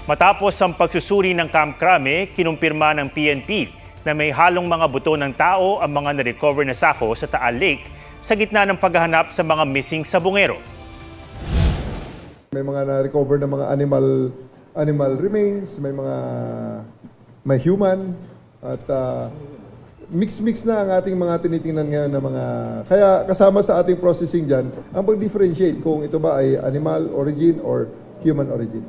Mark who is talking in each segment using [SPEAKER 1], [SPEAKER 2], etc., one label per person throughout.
[SPEAKER 1] Matapos ang pagsusuri ng Camp Crame, kinumpirma ng PNP na may halong mga buto ng tao ang mga na-recover na sako sa Taal Lake sa gitna ng paghahanap sa mga missing sabungero.
[SPEAKER 2] May mga na-recover na mga animal remains, may human, at mix-mix na ang ating mga tinitingnan ngayon na mga... Kaya kasama sa ating processing dyan, ang pag-differentiate kung ito ba ay animal origin or human origin.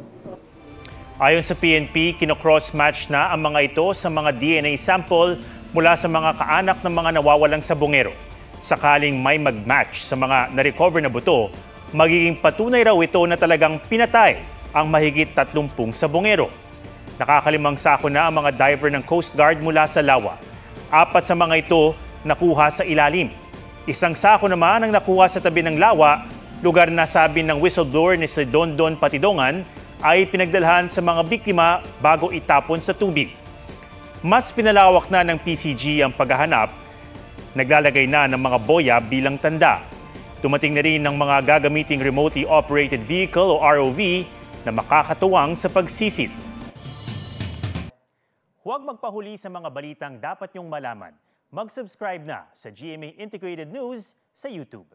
[SPEAKER 1] Ayon sa PNP, kino-cross-match na ang mga ito sa mga DNA sample mula sa mga kaanak ng mga nawawalang sabungero. Sakaling may mag-match sa mga na-recover na buto, magiging patunay raw ito na talagang pinatay ang mahigit 30 sabungero. Nakakalimang sako na ang mga diver ng Coast Guard mula sa lawa. 4 sa mga ito nakuha sa ilalim. 1 sako naman ang nakuha sa tabi ng lawa, lugar na sabi ng whistleblower ni si Dondon Patidongan ay pinagdalhan sa mga biktima bago itapon sa tubig. Mas pinalawak na ng PCG ang paghahanap, naglalagay na ng mga boya bilang tanda. Dumating na rin ng mga gagamiting remotely operated vehicle o ROV na makakatuwang sa pagsisid. Huwag magpahuli sa mga balitang dapat niyong malaman. Mag-subscribe na sa GMA Integrated News sa YouTube.